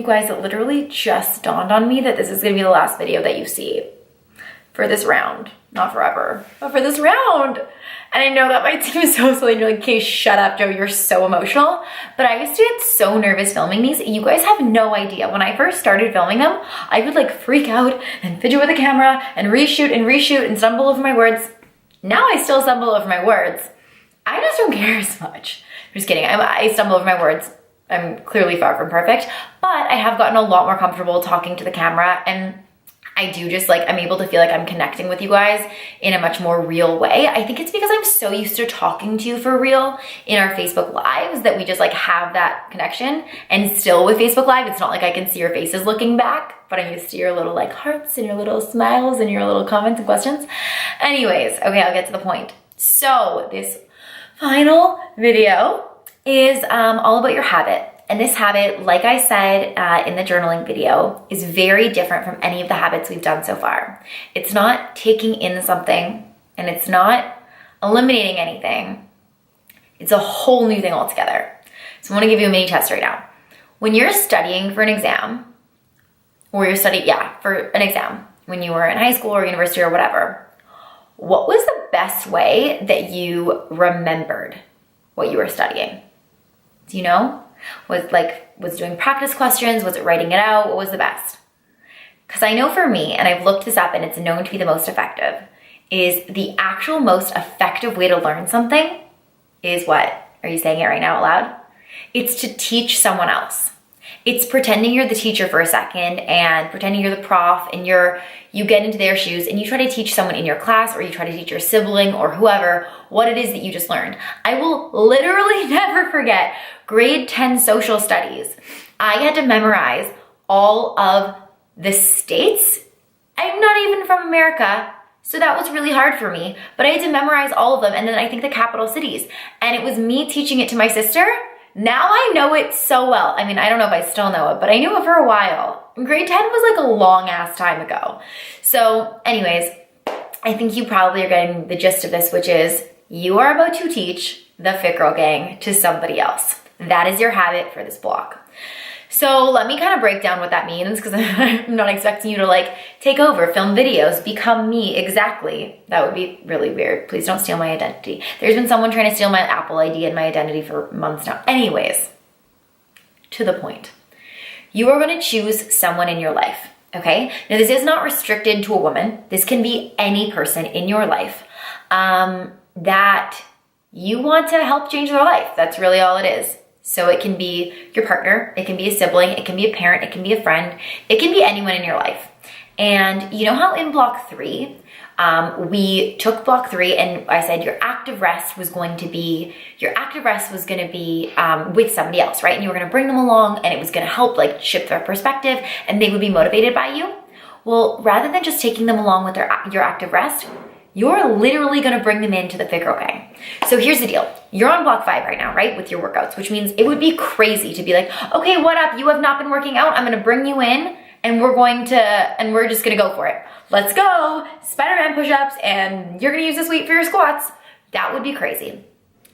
You guys, it literally just dawned on me that this is gonna be the last video that you see for this round. Not forever, but for this round. And I know that might seem so silly. You're like, okay, shut up, Jo, you're so emotional. But I used to get so nervous filming these. You guys have no idea. When I first started filming them, I would like freak out and fidget with the camera and reshoot and stumble over my words. Now I still stumble over my words. I just don't care as much. I'm just kidding, I stumble over my words. I'm clearly far from perfect, but I have gotten a lot more comfortable talking to the camera, and I do just like, I'm able to feel like I'm connecting with you guys in a much more real way. I think it's because I'm so used to talking to you for real in our Facebook Lives that we just like have that connection. And still with Facebook Live, it's not like I can see your faces looking back, but I'm used to your little like hearts and your little smiles and your little comments and questions. Anyways, okay, I'll get to the point. So this final video is all about your habit. And this habit, like I said in the journaling video, is very different from any of the habits we've done so far. It's not taking in something, and it's not eliminating anything. It's a whole new thing altogether. So I want to give you a mini test right now. When you're studying for an exam, or you're studying, for an exam, when you were in high school or university or whatever, what was the best way that you remembered what you were studying? Do you know? Was it doing practice questions? Was it writing it out? What was the best? Because I know for me, and I've looked this up and it's known to be the most effective, is the actual most effective way to learn something is what? Are you saying it right now out loud? It's to teach someone else. It's pretending you're the teacher for a second and pretending you're the prof, and you get into their shoes and you try to teach someone in your class, or you try to teach your sibling or whoever what it is that you just learned. I will literally never forget grade 10 social studies. I had to memorize all of the states. I'm not even from America, so that was really hard for me, but I had to memorize all of them, and then I think the capital cities. And it was me teaching it to my sister. Now I know it so well. I mean, I don't know if I still know it, but I knew it for a while. Grade 10 was like a long ass time ago. So anyways, I think you probably are getting the gist of this, which is you are about to teach the Fit Girl Gang to somebody else. That is your habit for this block. So let me kind of break down what that means, because I'm not expecting you to like take over, film videos, become me exactly. That would be really weird. Please don't steal my identity. There's been someone trying to steal my Apple ID and my identity for months now. Anyways, to the point. You are going to choose someone in your life, okay? Now this is not restricted to a woman. This can be any person in your life that you want to help change their life. That's really all it is. So it can be your partner, it can be a sibling, it can be a parent, it can be a friend, it can be anyone in your life. And you know how in block 3, we took block 3 and I said your active rest was going to be with somebody else, right? And you were going to bring them along, and it was going to help like shift their perspective, and they would be motivated by you. Well, rather than just taking them along with your active rest, you're literally going to bring them into the Fit Girl Gang. So here's the deal. You're on block 5 right now, right? With your workouts, which means it would be crazy to be like, okay, what up? You have not been working out. I'm going to bring you in, and we're just going to go for it. Let's go. Spider-Man push-ups, and you're going to use this weight for your squats. That would be crazy.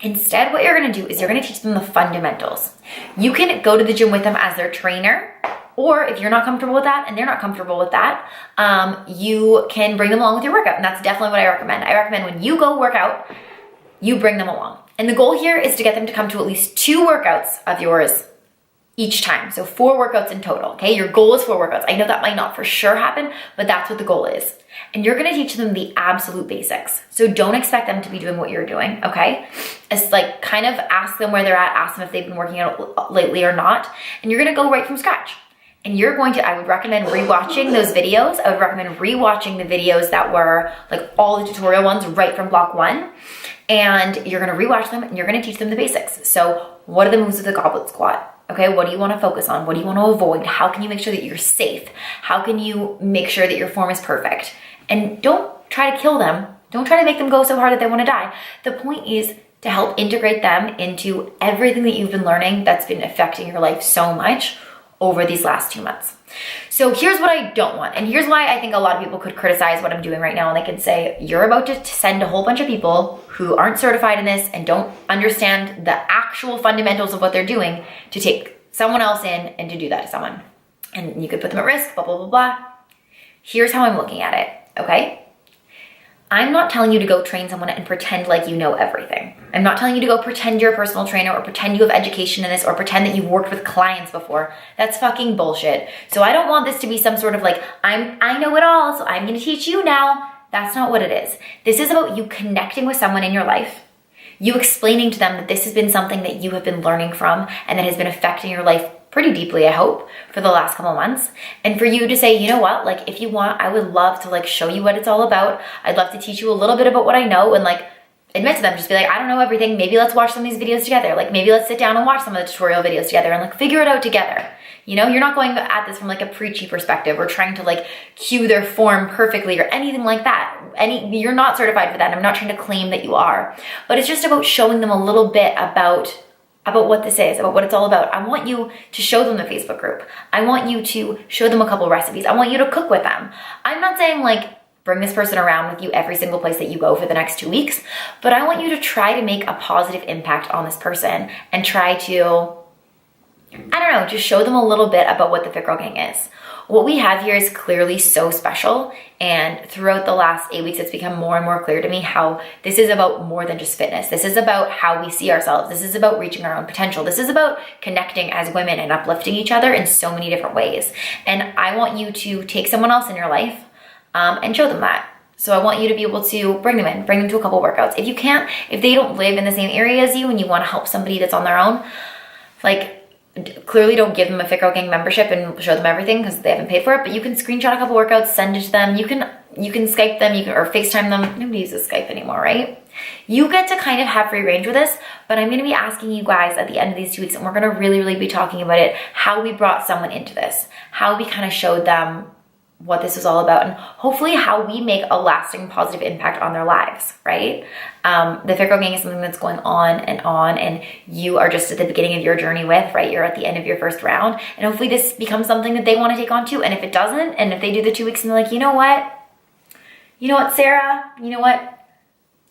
Instead, what you're going to do is you're going to teach them the fundamentals. You can go to the gym with them as their trainer, or if you're not comfortable with that and they're not comfortable with that, you can bring them along with your workout. And that's definitely what I recommend. I recommend when you go work out, you bring them along. And the goal here is to get them to come to at least 2 workouts of yours each time. So 4 workouts in total, okay? Your goal is 4 workouts. I know that might not for sure happen, but that's what the goal is. And you're gonna teach them the absolute basics. So don't expect them to be doing what you're doing, okay? It's like kind of ask them where they're at, ask them if they've been working out lately or not, and you're gonna go right from scratch. And you're going to, I would recommend rewatching those videos. I would recommend rewatching the videos that were like all the tutorial ones right from block 1. And you're gonna rewatch them and you're gonna teach them the basics. So what are the moves of the goblet squat? Okay, what do you wanna focus on? What do you wanna avoid? How can you make sure that you're safe? How can you make sure that your form is perfect? And don't try to kill them. Don't try to make them go so hard that they wanna die. The point is to help integrate them into everything that you've been learning that's been affecting your life so much over these last 2 months. So here's what I don't want. And here's why I think a lot of people could criticize what I'm doing right now. And they could say, you're about to send a whole bunch of people who aren't certified in this and don't understand the actual fundamentals of what they're doing to take someone else in and to do that to someone. and you could put them at risk, blah, blah, blah, blah. Here's how I'm looking at it, okay? I'm not telling you to go train someone and pretend like you know everything. I'm not telling you to go pretend you're a personal trainer or pretend you have education in this or pretend that you've worked with clients before. That's fucking bullshit. So I don't want this to be some sort of like, I know it all, so I'm gonna teach you now. That's not what it is. This is about you connecting with someone in your life, you explaining to them that this has been something that you have been learning from and that has been affecting your life pretty deeply, I hope, for the last couple of months. And for you to say, you know what, like if you want, I would love to like show you what it's all about. I'd love to teach you a little bit about what I know and like admit to them, just be like, I don't know everything. Maybe let's watch some of these videos together. Like maybe let's sit down and watch some of the tutorial videos together and like figure it out together. You know, you're not going at this from like a preachy perspective or trying to like cue their form perfectly or anything like that. You're not certified for that. I'm not trying to claim that you are, but it's just about showing them a little bit about what this is, about what it's all about. I want you to show them the Facebook group. I want you to show them a couple recipes. I want you to cook with them. I'm not saying like bring this person around with you every single place that you go for the next 2 weeks, but I want you to try to make a positive impact on this person and try to, I don't know, just show them a little bit about what the Fit Girl Gang is. What we have here is clearly so special, and throughout the last 8 weeks, it's become more and more clear to me how this is about more than just fitness. This is about how we see ourselves. This is about reaching our own potential. This is about connecting as women and uplifting each other in so many different ways. And I want you to take someone else in your life and show them that. So I want you to be able to bring them to a couple workouts. If you can't, if they don't live in the same area as you and you want to help somebody that's on their own, like clearly don't give them a Fit Girl Gang membership and show them everything because they haven't paid for it, but you can screenshot a couple workouts, send it to them. You can Skype them, or FaceTime them. Nobody uses Skype anymore, right? You get to kind of have free range with this, but I'm going to be asking you guys at the end of these 2 weeks, and we're going to really, really be talking about it, how we brought someone into this, how we kind of showed them what this is all about, and hopefully how we make a lasting positive impact on their lives, right? The Fit Girl Gang is something that's going on, and you are just at the beginning of your journey with, right? You're at the end of your first round, and hopefully this becomes something that they want to take on too. And if it doesn't, and if they do the 2 weeks and they're like, you know what, Sarah, you know what,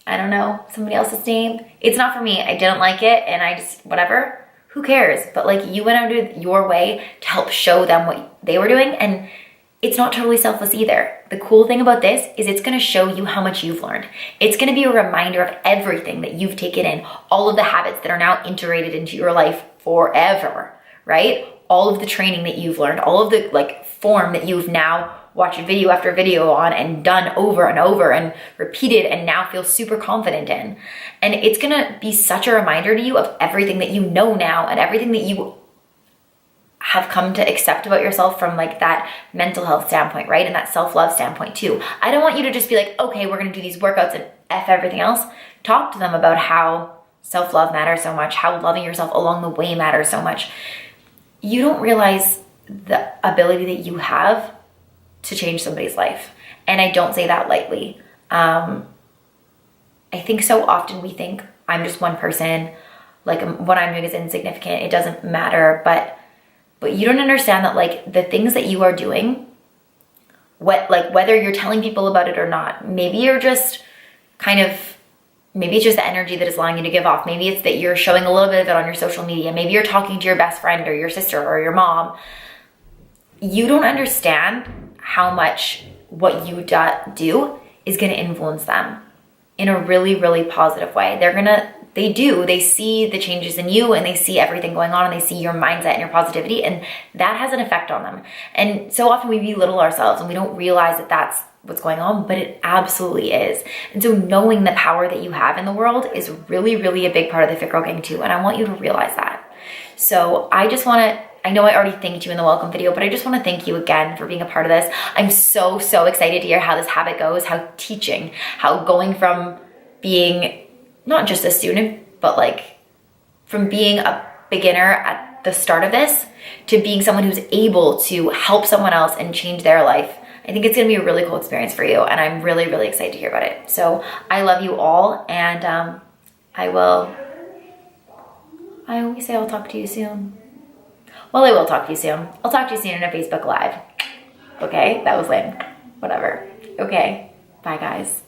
I don't know, somebody else's name, it's not for me, I didn't like it, and I just, whatever, who cares? But like you went out of your way to help show them what they were doing, and it's not totally selfless either. The cool thing about this is it's gonna show you how much you've learned. It's gonna be a reminder of everything that you've taken in, all of the habits that are now integrated into your life forever, right? All of the training that you've learned, all of the like form that you've now watched video after video on and done over and over and repeated and now feel super confident in. And it's gonna be such a reminder to you of everything that you know now and everything that you have come to accept about yourself from like that mental health standpoint, right? And that self-love standpoint too. I don't want you to just be like, okay, we're gonna do these workouts and F everything else. Talk to them about how self-love matters so much, how loving yourself along the way matters so much. You don't realize the ability that you have to change somebody's life. And I don't say that lightly. I think so often we think I'm just one person, like what I'm doing is insignificant, it doesn't matter, but you don't understand that like the things that you are doing, whether you're telling people about it or not, maybe you're just maybe it's just the energy that is allowing you to give off. Maybe it's that you're showing a little bit of it on your social media. Maybe you're talking to your best friend or your sister or your mom. You don't understand how much what you do is going to influence them in a really, really positive way. They see the changes in you and they see everything going on and they see your mindset and your positivity, and that has an effect on them. And so often we belittle ourselves and we don't realize that that's what's going on, but it absolutely is. And so knowing the power that you have in the world is really, really a big part of the Fit Girl Gang too. And I want you to realize that. So I know I already thanked you in the welcome video, but I just want to thank you again for being a part of this. I'm so, so excited to hear how this habit goes, how going from being not just a student, but like from being a beginner at the start of this to being someone who's able to help someone else and change their life. I think it's gonna be a really cool experience for you, and I'm really, really excited to hear about it. So I love you all, and I always say I'll talk to you soon. Well, I will talk to you soon. I'll talk to you soon in a Facebook Live. Okay, that was lame. Whatever. Okay, bye guys.